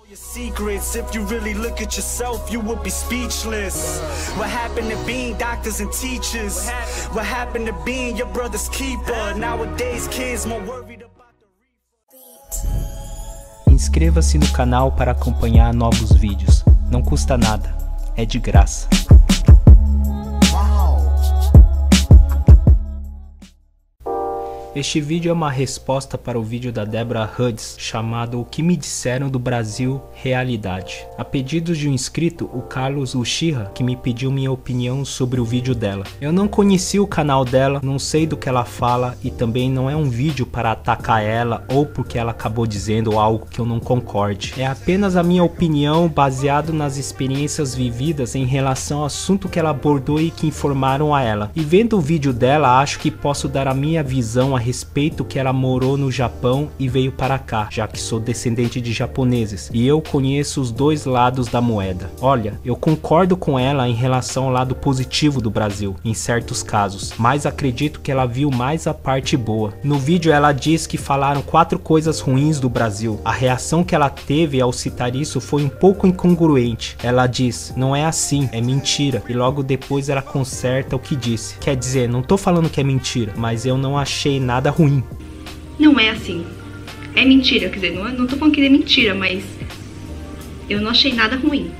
Your secrets, if you really look at yourself, you would be speechless. What happened to being doctors and teachers? What happened to being your brother's keeper? Nowadays kids more worried about the reaper. Inscreva-se no canal para acompanhar novos vídeos. Não custa nada, é de graça. Este vídeo é uma resposta para o vídeo da Deborah Hudds chamado O que me disseram do Brasil, Realidade. A pedidos de um inscrito, o Carlos Uchiha, que me pediu minha opinião sobre o vídeo dela. Eu não conheci o canal dela, não sei do que ela fala e também não é um vídeo para atacar ela ou porque ela acabou dizendo algo que eu não concorde. É apenas a minha opinião baseado nas experiências vividas em relação ao assunto que ela abordou e que informaram a ela. E vendo o vídeo dela, acho que posso dar a minha visão a respeito que ela morou no Japão e veio para cá, já que sou descendente de japoneses e eu conheço os dois lados da moeda. Olha, eu concordo com ela em relação ao lado positivo do Brasil, em certos casos, mas acredito que ela viu mais a parte boa. No vídeo ela diz que falaram 4 coisas ruins do Brasil. A reação que ela teve ao citar isso foi um pouco incongruente. Ela diz, não é assim, é mentira, e logo depois ela conserta o que disse. Quer dizer, não tô falando que é mentira, mas eu não achei nada ruim. Não é assim. É mentira, quer dizer, não tô falando que é mentira, mas eu não achei nada ruim.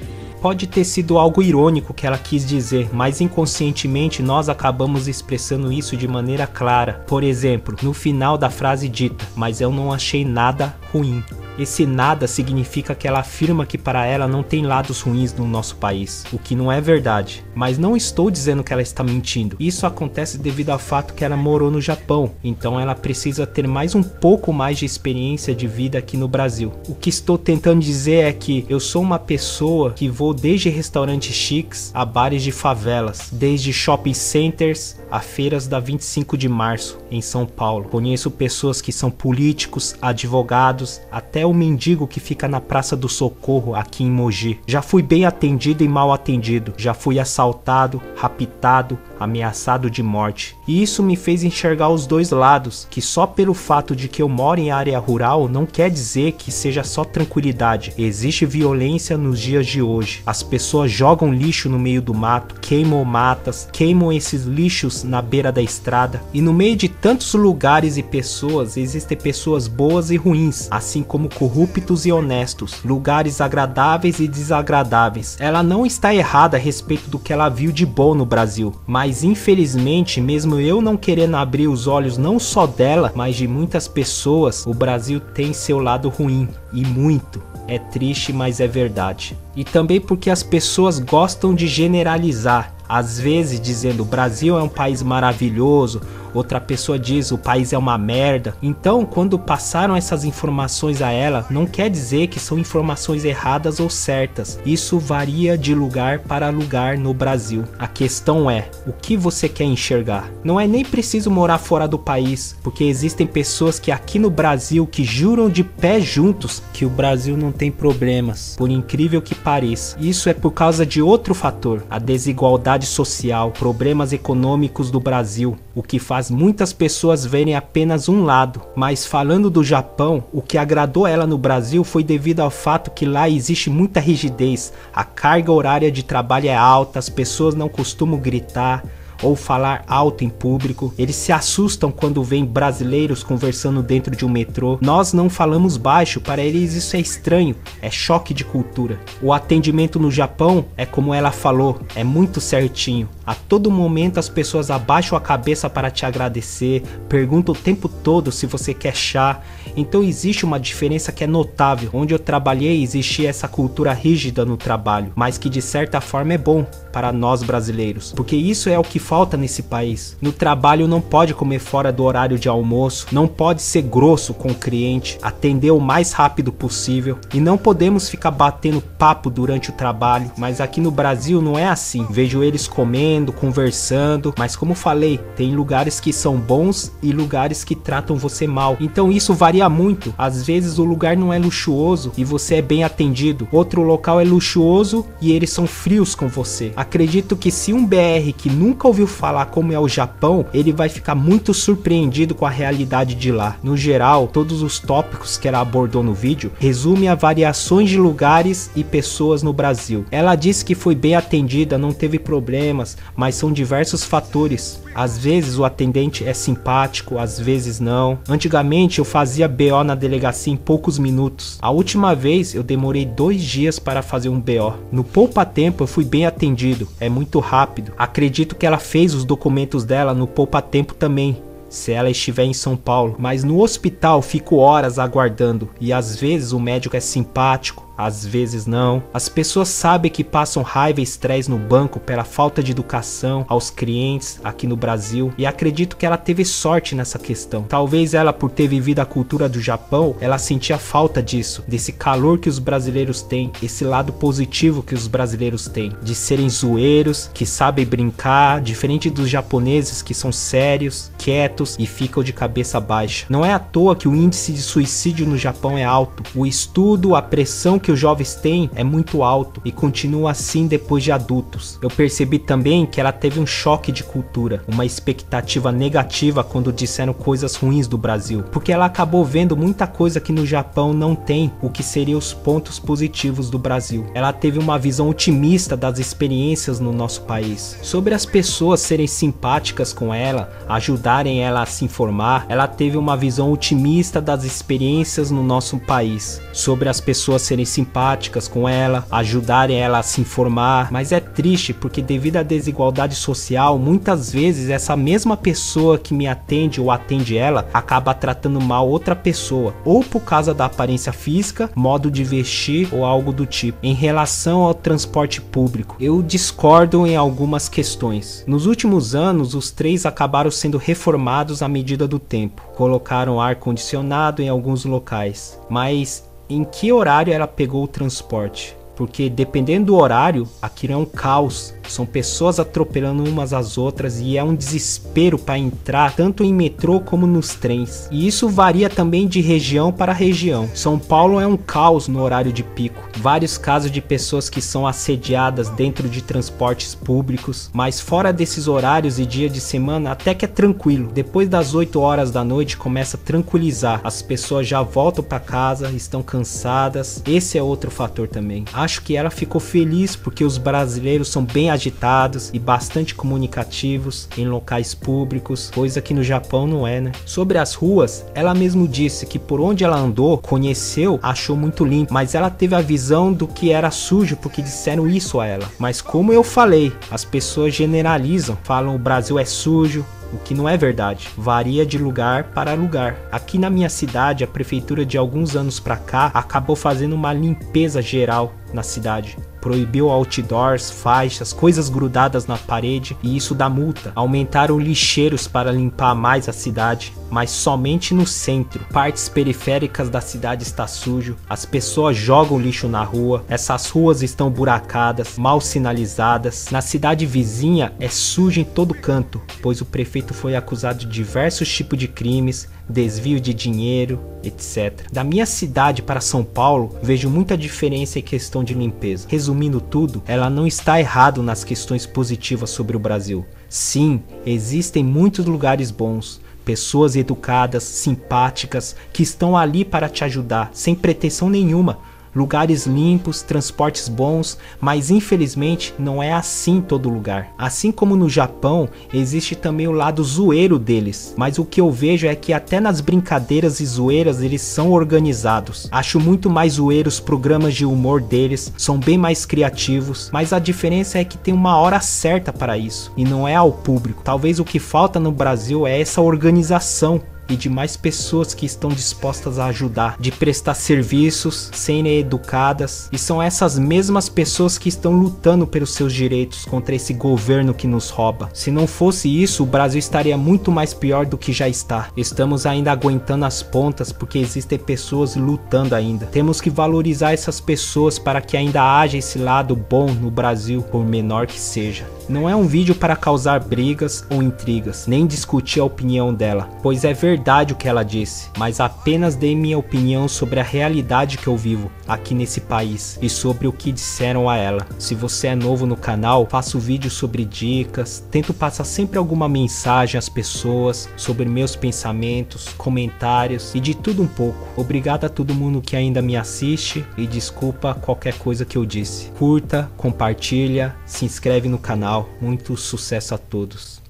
Pode ter sido algo irônico que ela quis dizer, mas inconscientemente nós acabamos expressando isso de maneira clara. Por exemplo, no final da frase dita, mas eu não achei nada ruim. Esse nada significa que ela afirma que para ela não tem lados ruins no nosso país, o que não é verdade. Mas não estou dizendo que ela está mentindo. Isso acontece devido ao fato que ela morou no Japão, então ela precisa ter um pouco mais de experiência de vida aqui no Brasil. O que estou tentando dizer é que eu sou uma pessoa que vou desde restaurantes chiques a bares de favelas, desde shopping centers a feiras da 25 de março em São Paulo. Conheço pessoas que são políticos, advogados, até o mendigo que fica na Praça do Socorro aqui em Mogi. Já fui bem atendido e mal atendido, já fui assaltado, raptado, ameaçado de morte. E isso me fez enxergar os dois lados, que só pelo fato de que eu moro em área rural não quer dizer que seja só tranquilidade. Existe violência nos dias de hoje. As pessoas jogam lixo no meio do mato, queimam matas, queimam esses lixos na beira da estrada. E no meio de tantos lugares e pessoas, existem pessoas boas e ruins, assim como corruptos e honestos, lugares agradáveis e desagradáveis. Ela não está errada a respeito do que ela viu de bom no Brasil, mas infelizmente, mesmo eu não querendo abrir os olhos não só dela, mas de muitas pessoas, o Brasil tem seu lado ruim, e muito. É triste, mas é verdade. E também porque as pessoas gostam de generalizar, às vezes dizendo o Brasil é um país maravilhoso, outra pessoa diz o país é uma merda. Então, quando passaram essas informações a ela, não quer dizer que são informações erradas ou certas. Isso varia de lugar para lugar no Brasil. A questão é, o que você quer enxergar? Não é nem preciso morar fora do país, porque existem pessoas que aqui no Brasil que juram de pé juntos que o Brasil não tem problemas, por incrível que pareça. Isso é por causa de outro fator, a desigualdade social, problemas econômicos do Brasil, o que faz muitas pessoas verem apenas um lado. Mas falando do Japão, o que agradou ela no Brasil foi devido ao fato que lá existe muita rigidez, a carga horária de trabalho é alta, as pessoas não costumam gritar ou falar alto em público, eles se assustam quando veem brasileiros conversando dentro de um metrô. Nós não falamos baixo, para eles isso é estranho, é choque de cultura. O atendimento no Japão é como ela falou, é muito certinho. A todo momento as pessoas abaixam a cabeça para te agradecer, perguntam o tempo todo se você quer chá. Então existe uma diferença que é notável. Onde eu trabalhei existia essa cultura rígida no trabalho, mas que de certa forma é bom para nós brasileiros, porque isso é o que falta nesse país. No trabalho não pode comer fora do horário de almoço, não pode ser grosso com o cliente, atender o mais rápido possível e não podemos ficar batendo papo durante o trabalho. Mas aqui no Brasil não é assim. Vejo eles comendo, conversando, mas como falei, tem lugares que são bons e lugares que tratam você mal. Então isso varia muito. Às vezes o lugar não é luxuoso e você é bem atendido. Outro local é luxuoso e eles são frios com você. Acredito que se um BR que nunca ouviu falar como é o Japão, ele vai ficar muito surpreendido com a realidade de lá. No geral, todos os tópicos que ela abordou no vídeo resumem a variações de lugares e pessoas no Brasil. Ela disse que foi bem atendida, não teve problemas, mas são diversos fatores. Às vezes o atendente é simpático, às vezes não. Antigamente eu fazia BO na delegacia em poucos minutos. A última vez eu demorei 2 dias para fazer um BO. No Poupa Tempo eu fui bem atendido, é muito rápido. Acredito que ela fez os documentos dela no Poupa Tempo também, se ela estiver em São Paulo. Mas no hospital fico horas aguardando e às vezes o médico é simpático, às vezes não. As pessoas sabem que passam raiva e estresse no banco pela falta de educação aos clientes aqui no Brasil, e acredito que ela teve sorte nessa questão. Talvez ela, por ter vivido a cultura do Japão, ela sentia falta disso, desse calor que os brasileiros têm, esse lado positivo que os brasileiros têm, de serem zoeiros, que sabem brincar, diferente dos japoneses que são sérios, quietos e ficam de cabeça baixa. Não é à toa que o índice de suicídio no Japão é alto. O estudo, a pressão que os jovens têm é muito alto e continua assim depois de adultos. Eu percebi também que ela teve um choque de cultura, uma expectativa negativa quando disseram coisas ruins do Brasil, porque ela acabou vendo muita coisa que no Japão não tem, o que seriam os pontos positivos do Brasil. Ela teve uma visão otimista das experiências no nosso país. Sobre as pessoas serem simpáticas com ela, ajudarem ela a se informar, ela teve uma visão otimista das experiências no nosso país. Sobre as pessoas serem simpáticas com ela, ajudarem ela a se informar, mas é triste porque devido à desigualdade social, muitas vezes essa mesma pessoa que me atende ou atende ela, acaba tratando mal outra pessoa, ou por causa da aparência física, modo de vestir ou algo do tipo. Em relação ao transporte público, eu discordo em algumas questões. Nos últimos anos, os trens acabaram sendo reformados à medida do tempo, colocaram ar-condicionado em alguns locais, mas em que horário ela pegou o transporte? Porque dependendo do horário, aquilo é um caos. São pessoas atropelando umas às outras e é um desespero para entrar tanto em metrô como nos trens. E isso varia também de região para região. São Paulo é um caos no horário de pico. Vários casos de pessoas que são assediadas dentro de transportes públicos. Mas fora desses horários e dia de semana até que é tranquilo. Depois das 8 horas da noite começa a tranquilizar. As pessoas já voltam para casa, estão cansadas. Esse é outro fator também. Acho que ela ficou feliz porque os brasileiros são bem agitados e bastante comunicativos em locais públicos, coisa que no Japão não é, né? Sobre as ruas, ela mesmo disse que por onde ela andou, conheceu, achou muito limpo, mas ela teve a visão do que era sujo porque disseram isso a ela. Mas como eu falei, as pessoas generalizam, falam o Brasil é sujo, o que não é verdade, varia de lugar para lugar. Aqui na minha cidade, a prefeitura de alguns anos pra cá acabou fazendo uma limpeza geral na cidade. Proibiu outdoors, faixas, coisas grudadas na parede e isso dá multa. Aumentaram lixeiros para limpar mais a cidade, mas somente no centro. Partes periféricas da cidade está sujo, as pessoas jogam lixo na rua, essas ruas estão buracadas, mal sinalizadas. Na cidade vizinha é sujo em todo canto, pois o prefeito foi acusado de diversos tipos de crimes, desvio de dinheiro, etc. Da minha cidade para São Paulo, vejo muita diferença em questão de limpeza. Resumindo tudo, ela não está errado nas questões positivas sobre o Brasil. Sim, existem muitos lugares bons, pessoas educadas, simpáticas, que estão ali para te ajudar, sem pretensão nenhuma. Lugares limpos, transportes bons, mas infelizmente não é assim em todo lugar. Assim como no Japão, existe também o lado zoeiro deles, mas o que eu vejo é que até nas brincadeiras e zoeiras eles são organizados. Acho muito mais zoeiro os programas de humor deles, são bem mais criativos, mas a diferença é que tem uma hora certa para isso, e não é ao público. Talvez o que falta no Brasil é essa organização e de mais pessoas que estão dispostas a ajudar, de prestar serviços, serem educadas, e são essas mesmas pessoas que estão lutando pelos seus direitos contra esse governo que nos rouba. Se não fosse isso, o Brasil estaria muito mais pior do que já está. Estamos ainda aguentando as pontas porque existem pessoas lutando ainda. Temos que valorizar essas pessoas para que ainda haja esse lado bom no Brasil, por menor que seja. Não é um vídeo para causar brigas ou intrigas, nem discutir a opinião dela, pois é verdade o que ela disse, mas apenas dei minha opinião sobre a realidade que eu vivo aqui nesse país e sobre o que disseram a ela. Se você é novo no canal, faço vídeos sobre dicas, tento passar sempre alguma mensagem às pessoas sobre meus pensamentos, comentários e de tudo um pouco. Obrigado a todo mundo que ainda me assiste e desculpa qualquer coisa que eu disse. Curta, compartilha, se inscreve no canal. Muito sucesso a todos.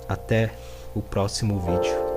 Até o próximo vídeo.